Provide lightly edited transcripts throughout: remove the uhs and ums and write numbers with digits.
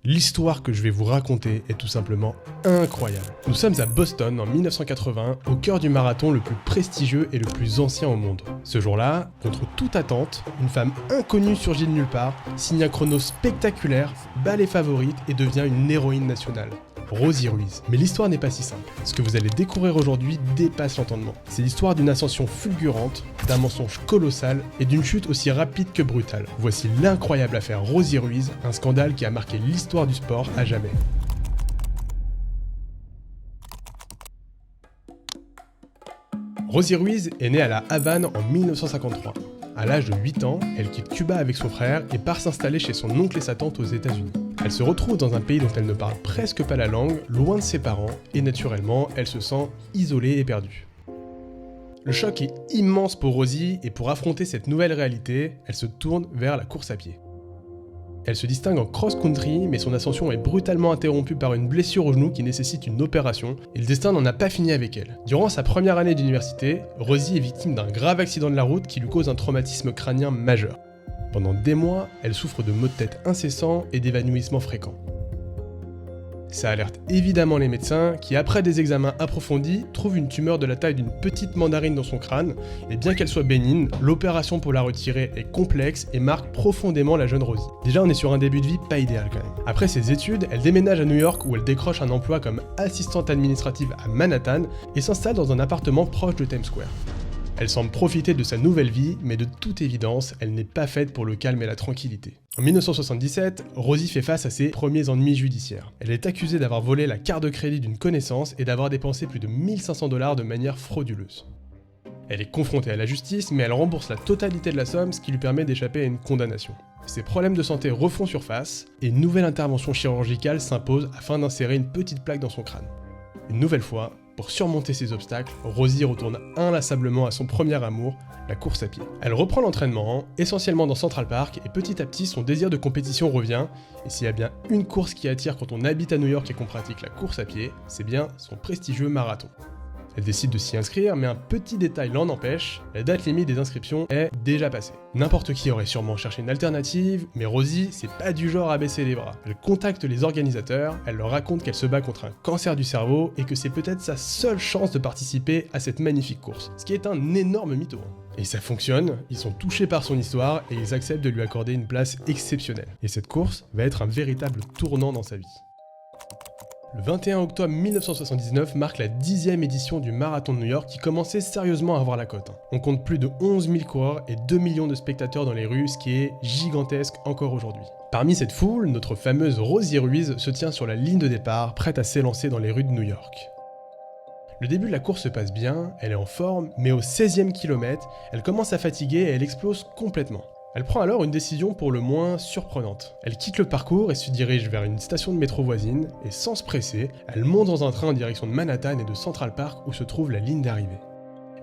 L'histoire que je vais vous raconter est tout simplement incroyable. Nous sommes à Boston en 1981, au cœur du marathon le plus prestigieux et le plus ancien au monde. Ce jour-là, contre toute attente, une femme inconnue surgit de nulle part, signe un chrono spectaculaire, bat les favorites et devient une héroïne nationale. Rosie Ruiz. Mais l'histoire n'est pas si simple. Ce que vous allez découvrir aujourd'hui dépasse l'entendement. C'est l'histoire d'une ascension fulgurante, d'un mensonge colossal et d'une chute aussi rapide que brutale. Voici l'incroyable affaire Rosie Ruiz, un scandale qui a marqué l'histoire du sport à jamais. Rosie Ruiz est née à La Havane en 1953. À l'âge de 8 ans, elle quitte Cuba avec son frère et part s'installer chez son oncle et sa tante aux États-Unis. Elle se retrouve dans un pays dont elle ne parle presque pas la langue, loin de ses parents, et naturellement, elle se sent isolée et perdue. Le choc est immense pour Rosie, et pour affronter cette nouvelle réalité, elle se tourne vers la course à pied. Elle se distingue en cross-country, mais son ascension est brutalement interrompue par une blessure au genou qui nécessite une opération, et le destin n'en a pas fini avec elle. Durant sa première année d'université, Rosie est victime d'un grave accident de la route qui lui cause un traumatisme crânien majeur. Pendant des mois, elle souffre de maux de tête incessants et d'évanouissements fréquents. Ça alerte évidemment les médecins qui, après des examens approfondis, trouvent une tumeur de la taille d'une petite mandarine dans son crâne, et bien qu'elle soit bénigne, l'opération pour la retirer est complexe et marque profondément la jeune Rosie. Déjà, on est sur un début de vie pas idéal quand même. Après ses études, elle déménage à New York où elle décroche un emploi comme assistante administrative à Manhattan et s'installe dans un appartement proche de Times Square. Elle semble profiter de sa nouvelle vie, mais de toute évidence, elle n'est pas faite pour le calme et la tranquillité. En 1977, Rosie fait face à ses premiers ennuis judiciaires. Elle est accusée d'avoir volé la carte de crédit d'une connaissance et d'avoir dépensé plus de 1500 $ de manière frauduleuse. Elle est confrontée à la justice, mais elle rembourse la totalité de la somme, ce qui lui permet d'échapper à une condamnation. Ses problèmes de santé refont surface, et une nouvelle intervention chirurgicale s'impose afin d'insérer une petite plaque dans son crâne. Une nouvelle fois, pour surmonter ces obstacles, Rosie retourne inlassablement à son premier amour, la course à pied. Elle reprend l'entraînement, essentiellement dans Central Park, et petit à petit son désir de compétition revient, et s'il y a bien une course qui attire quand on habite à New York et qu'on pratique la course à pied, c'est bien son prestigieux marathon. Elle décide de s'y inscrire, mais un petit détail l'en empêche, la date limite des inscriptions est déjà passée. N'importe qui aurait sûrement cherché une alternative, mais Rosie, c'est pas du genre à baisser les bras. Elle contacte les organisateurs, elle leur raconte qu'elle se bat contre un cancer du cerveau et que c'est peut-être sa seule chance de participer à cette magnifique course. Ce qui est un énorme mytho. Et ça fonctionne, ils sont touchés par son histoire et ils acceptent de lui accorder une place exceptionnelle. Et cette course va être un véritable tournant dans sa vie. Le 21 octobre 1979 marque la 10e édition du Marathon de New York qui commençait sérieusement à avoir la cote. On compte plus de 11 000 coureurs et 2 millions de spectateurs dans les rues, ce qui est gigantesque encore aujourd'hui. Parmi cette foule, notre fameuse Rosie Ruiz se tient sur la ligne de départ, prête à s'élancer dans les rues de New York. Le début de la course se passe bien, elle est en forme, mais au 16e kilomètre, elle commence à fatiguer et elle explose complètement. Elle prend alors une décision pour le moins surprenante. Elle quitte le parcours et se dirige vers une station de métro voisine, et sans se presser, elle monte dans un train en direction de Manhattan et de Central Park où se trouve la ligne d'arrivée.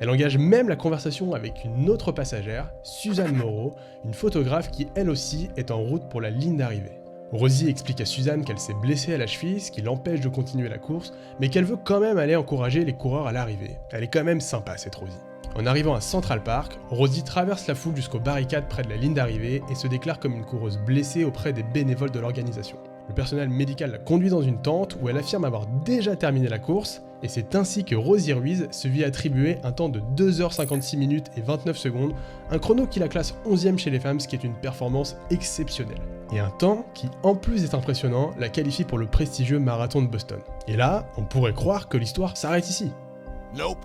Elle engage même la conversation avec une autre passagère, Suzanne Moreau, une photographe qui elle aussi est en route pour la ligne d'arrivée. Rosie explique à Suzanne qu'elle s'est blessée à la cheville, ce qui l'empêche de continuer la course, mais qu'elle veut quand même aller encourager les coureurs à l'arrivée. Elle est quand même sympa cette Rosie. En arrivant à Central Park, Rosie traverse la foule jusqu'aux barricades près de la ligne d'arrivée et se déclare comme une coureuse blessée auprès des bénévoles de l'organisation. Le personnel médical la conduit dans une tente où elle affirme avoir déjà terminé la course, et c'est ainsi que Rosie Ruiz se vit attribuer un temps de 2h56 minutes et 29 secondes, un chrono qui la classe 11e chez les femmes, ce qui est une performance exceptionnelle. Et un temps qui, en plus d'être impressionnant, la qualifie pour le prestigieux marathon de Boston. Et là, on pourrait croire que l'histoire s'arrête ici. Nope.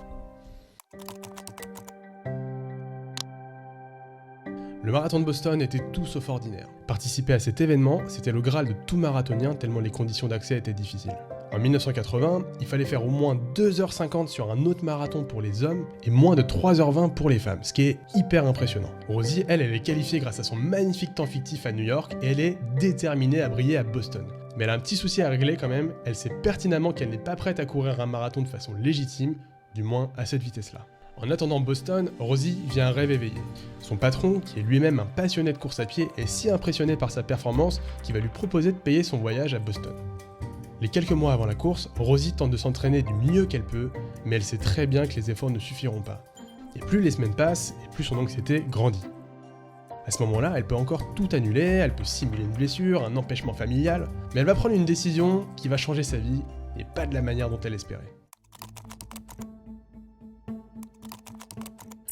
Le marathon de Boston était tout sauf ordinaire. Participer à cet événement, c'était le graal de tout marathonien tellement les conditions d'accès étaient difficiles. En 1980, il fallait faire au moins 2h50 sur un autre marathon pour les hommes et moins de 3h20 pour les femmes, ce qui est hyper impressionnant. Rosie, elle est qualifiée grâce à son magnifique temps fictif à New York et elle est déterminée à briller à Boston. Mais elle a un petit souci à régler quand même, elle sait pertinemment qu'elle n'est pas prête à courir un marathon de façon légitime, du moins à cette vitesse-là. En attendant Boston, Rosie vit un rêve éveillé. Son patron, qui est lui-même un passionné de course à pied, est si impressionné par sa performance qu'il va lui proposer de payer son voyage à Boston. Les quelques mois avant la course, Rosie tente de s'entraîner du mieux qu'elle peut, mais elle sait très bien que les efforts ne suffiront pas. Et plus les semaines passent, et plus son anxiété grandit. À ce moment-là, elle peut encore tout annuler, elle peut simuler une blessure, un empêchement familial, mais elle va prendre une décision qui va changer sa vie, et pas de la manière dont elle espérait.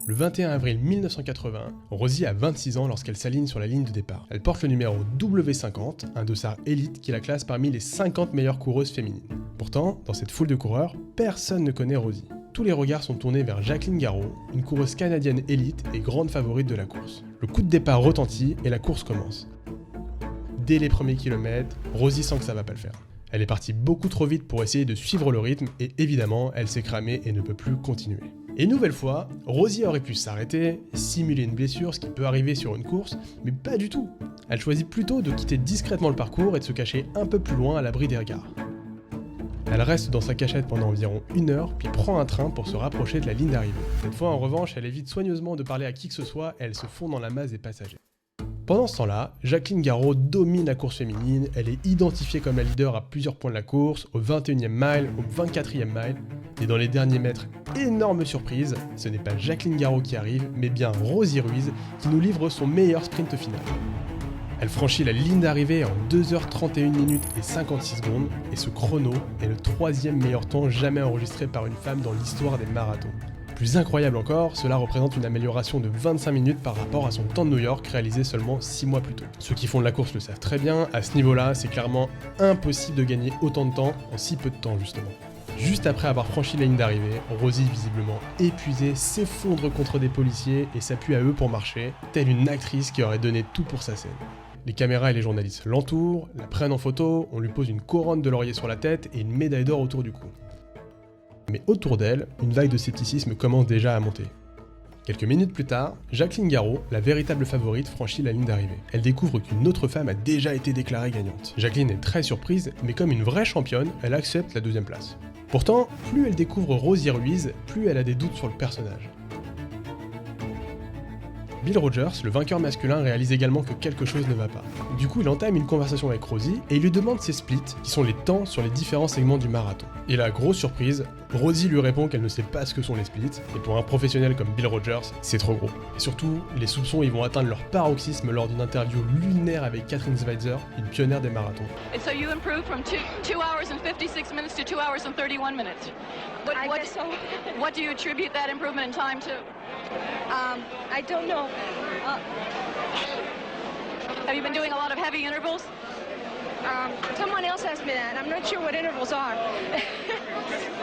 Le 21 avril 1980, Rosie a 26 ans lorsqu'elle s'aligne sur la ligne de départ. Elle porte le numéro W50, un dossard élite qui la classe parmi les 50 meilleures coureuses féminines. Pourtant, dans cette foule de coureurs, personne ne connaît Rosie. Tous les regards sont tournés vers Jacqueline Garraud, une coureuse canadienne élite et grande favorite de la course. Le coup de départ retentit et la course commence. Dès les premiers kilomètres, Rosie sent que ça va pas le faire. Elle est partie beaucoup trop vite pour essayer de suivre le rythme et évidemment, elle s'est cramée et ne peut plus continuer. Et une nouvelle fois, Rosie aurait pu s'arrêter, simuler une blessure, ce qui peut arriver sur une course, mais pas du tout. Elle choisit plutôt de quitter discrètement le parcours et de se cacher un peu plus loin à l'abri des regards. Elle reste dans sa cachette pendant environ 1 heure, puis prend un train pour se rapprocher de la ligne d'arrivée. Cette fois, en revanche, elle évite soigneusement de parler à qui que ce soit et elle se fond dans la masse des passagers. Pendant ce temps-là, Jacqueline Garraud domine la course féminine, elle est identifiée comme la leader à plusieurs points de la course, au 21e mile, au 24e mile, et dans les derniers mètres, énorme surprise, ce n'est pas Jacqueline Garraud qui arrive, mais bien Rosie Ruiz qui nous livre son meilleur sprint final. Elle franchit la ligne d'arrivée en 2h31 minutes et 56 secondes, et ce chrono est le 3e meilleur temps jamais enregistré par une femme dans l'histoire des marathons. Plus incroyable encore, cela représente une amélioration de 25 minutes par rapport à son temps de New York réalisé seulement 6 mois plus tôt. Ceux qui font de la course le savent très bien, à ce niveau-là, c'est clairement impossible de gagner autant de temps en si peu de temps justement. Juste après avoir franchi la ligne d'arrivée, Rosie, visiblement épuisée, s'effondre contre des policiers et s'appuie à eux pour marcher, telle une actrice qui aurait donné tout pour sa scène. Les caméras et les journalistes l'entourent, la prennent en photo, on lui pose une couronne de laurier sur la tête et une médaille d'or autour du cou. Mais autour d'elle, une vague de scepticisme commence déjà à monter. Quelques minutes plus tard, Jacqueline Garraud, la véritable favorite, franchit la ligne d'arrivée. Elle découvre qu'une autre femme a déjà été déclarée gagnante. Jacqueline est très surprise, mais comme une vraie championne, elle accepte la 2e place. Pourtant, plus elle découvre Rosie Ruiz, plus elle a des doutes sur le personnage. Bill Rogers, le vainqueur masculin, réalise également que quelque chose ne va pas. Du coup, il entame une conversation avec Rosie et il lui demande ses splits, qui sont les temps sur les différents segments du marathon. Et là, grosse surprise, Rosie lui répond qu'elle ne sait pas ce que sont les splits, et pour un professionnel comme Bill Rogers, c'est trop gros. Et surtout, les soupçons vont atteindre leur paroxysme lors d'une interview lunaire avec Katrin Schweizer, une pionnière des marathons. And so you improved from 2 hours and 56 minutes to 2 hours and 31 minutes. What do you attribute that improvement in time to? I don't know. Have you been doing a lot of heavy intervals? Someone else asked me that. I'm not sure what intervals are.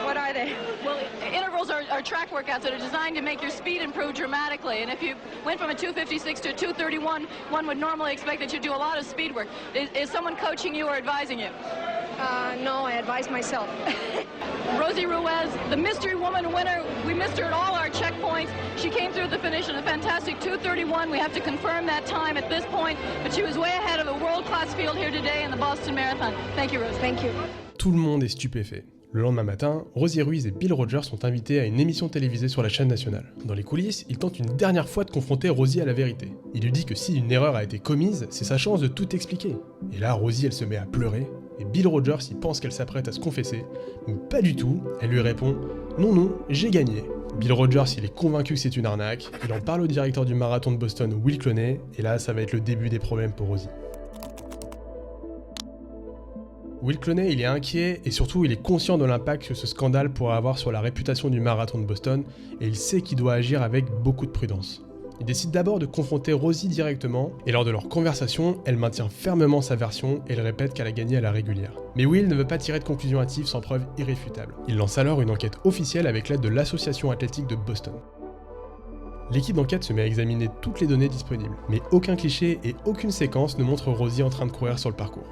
What are they? Well, intervals are track workouts that are designed to make your speed improve dramatically. And if you went from a 256 to a 231, one would normally expect that you do a lot of speed work. Is someone coaching you or advising you? No, I advise myself. Rosie Ruiz, the mystery woman winner. We missed her at all our checkpoints. She came through the finish in a fantastic 2:31. We have to confirm that time at this point, but she was way ahead of a world-class field here today in the Boston Marathon. Thank you, Rosie. Thank you. Tout le monde est stupéfait. Le lendemain matin, Rosie Ruiz et Bill Rogers sont invités à une émission télévisée sur la chaîne nationale. Dans les coulisses, il tente une dernière fois de confronter Rosie à la vérité. Il lui dit que si une erreur a été commise, c'est sa chance de tout expliquer. Et là, Rosie, elle se met à pleurer, et Bill Rogers, il pense qu'elle s'apprête à se confesser, mais pas du tout, elle lui répond « Non, j'ai gagné ». Bill Rogers, il est convaincu que c'est une arnaque, il en parle au directeur du marathon de Boston, Will Cloney, et là, ça va être le début des problèmes pour Rosie. Will Cloney, il est inquiet et surtout il est conscient de l'impact que ce scandale pourrait avoir sur la réputation du marathon de Boston et il sait qu'il doit agir avec beaucoup de prudence. Il décide d'abord de confronter Rosie directement et lors de leur conversation, elle maintient fermement sa version et elle répète qu'elle a gagné à la régulière. Mais Will ne veut pas tirer de conclusion hâtive sans preuve irréfutable. Il lance alors une enquête officielle avec l'aide de l'association athlétique de Boston. L'équipe d'enquête se met à examiner toutes les données disponibles, mais aucun cliché et aucune séquence ne montre Rosie en train de courir sur le parcours.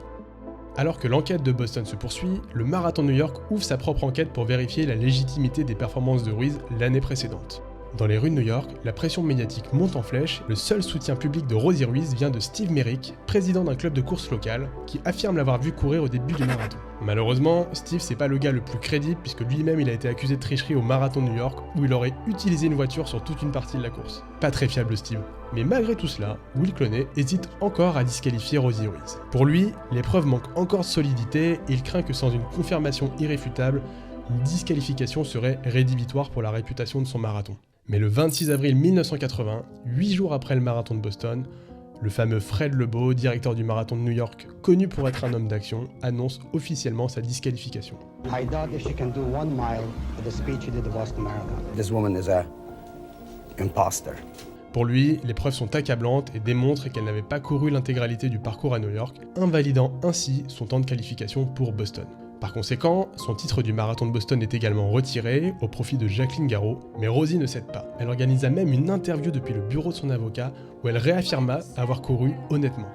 Alors que l'enquête de Boston se poursuit, le marathon de New York ouvre sa propre enquête pour vérifier la légitimité des performances de Ruiz l'année précédente. Dans les rues de New York, la pression médiatique monte en flèche, le seul soutien public de Rosie Ruiz vient de Steve Merrick, président d'un club de course local, qui affirme l'avoir vu courir au début du marathon. Malheureusement, Steve c'est pas le gars le plus crédible puisque lui-même il a été accusé de tricherie au marathon de New York où il aurait utilisé une voiture sur toute une partie de la course. Pas très fiable Steve. Mais malgré tout cela, Will Cloney hésite encore à disqualifier Rosie Ruiz. Pour lui, l'épreuve manque encore de solidité et il craint que sans une confirmation irréfutable, une disqualification serait rédhibitoire pour la réputation de son marathon. Mais le 26 avril 1980, 8 jours après le marathon de Boston, Le fameux Fred Lebeau, directeur du marathon de New York, connu pour être un homme d'action, annonce officiellement sa disqualification. I doubt if she can do 1 mile at the speed she did the Boston Marathon. This woman is a imposter. Pour lui, les preuves sont accablantes et démontrent qu'elle n'avait pas couru l'intégralité du parcours à New York, invalidant ainsi son temps de qualification pour Boston. Par conséquent, son titre du marathon de Boston est également retiré au profit de Jacqueline Garraud, mais Rosie ne cède pas. Elle organisa même une interview depuis le bureau de son avocat où elle réaffirma avoir couru honnêtement.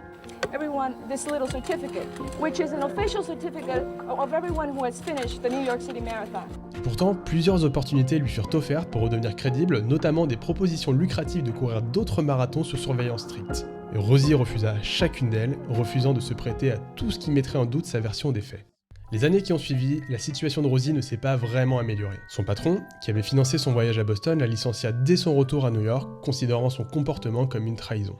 Everyone this little certificate, which is an official certificate of everyone who has finished the New York City Marathon. Pourtant, plusieurs opportunités lui furent offertes pour redevenir crédible, notamment des propositions lucratives de courir d'autres marathons sur surveillance stricte. Et Rosie refusa chacune d'elles, refusant de se prêter à tout ce qui mettrait en doute sa version des faits. Les années qui ont suivi, la situation de Rosie ne s'est pas vraiment améliorée. Son patron, qui avait financé son voyage à Boston, la licencia dès son retour à New York, considérant son comportement comme une trahison.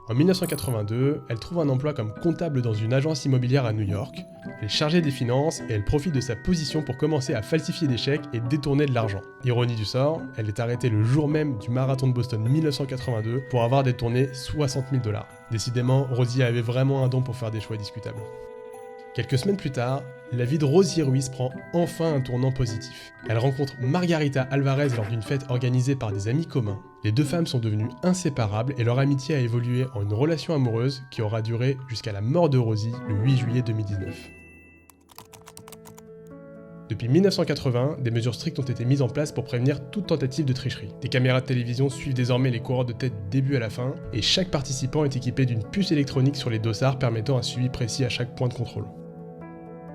En 1982, elle trouve un emploi comme comptable dans une agence immobilière à New York. Elle est chargée des finances et elle profite de sa position pour commencer à falsifier des chèques et détourner de l'argent. Ironie du sort, elle est arrêtée le jour même du marathon de Boston 1982 pour avoir détourné 60 000 $. Décidément, Rosie avait vraiment un don pour faire des choix discutables. Quelques semaines plus tard, la vie de Rosie Ruiz prend enfin un tournant positif. Elle rencontre Margarita Alvarez lors d'une fête organisée par des amis communs. Les deux femmes sont devenues inséparables et leur amitié a évolué en une relation amoureuse qui aura duré jusqu'à la mort de Rosie le 8 juillet 2019. Depuis 1980, des mesures strictes ont été mises en place pour prévenir toute tentative de tricherie. Des caméras de télévision suivent désormais les coureurs de tête du début à la fin, et chaque participant est équipé d'une puce électronique sur les dossards permettant un suivi précis à chaque point de contrôle.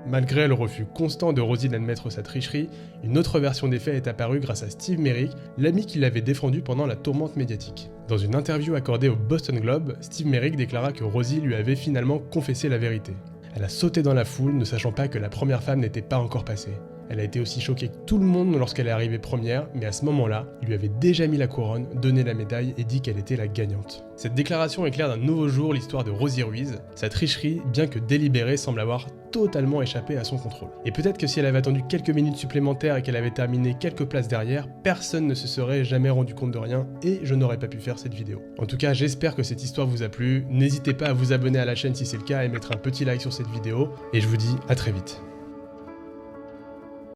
Malgré le refus constant de Rosie d'admettre sa tricherie, une autre version des faits est apparue grâce à Steve Merrick, l'ami qui l'avait défendu pendant la tourmente médiatique. Dans une interview accordée au Boston Globe, Steve Merrick déclara que Rosie lui avait finalement confessé la vérité. Elle a sauté dans la foule, ne sachant pas que la première femme n'était pas encore passée. Elle a été aussi choquée que tout le monde lorsqu'elle est arrivée première, mais à ce moment-là, il lui avait déjà mis la couronne, donné la médaille et dit qu'elle était la gagnante. Cette déclaration éclaire d'un nouveau jour l'histoire de Rosie Ruiz. Sa tricherie, bien que délibérée, semble avoir totalement échappé à son contrôle. Et peut-être que si elle avait attendu quelques minutes supplémentaires et qu'elle avait terminé quelques places derrière, personne ne se serait jamais rendu compte de rien et je n'aurais pas pu faire cette vidéo. En tout cas, j'espère que cette histoire vous a plu. N'hésitez pas à vous abonner à la chaîne si c'est le cas et mettre un petit like sur cette vidéo. Et je vous dis à très vite.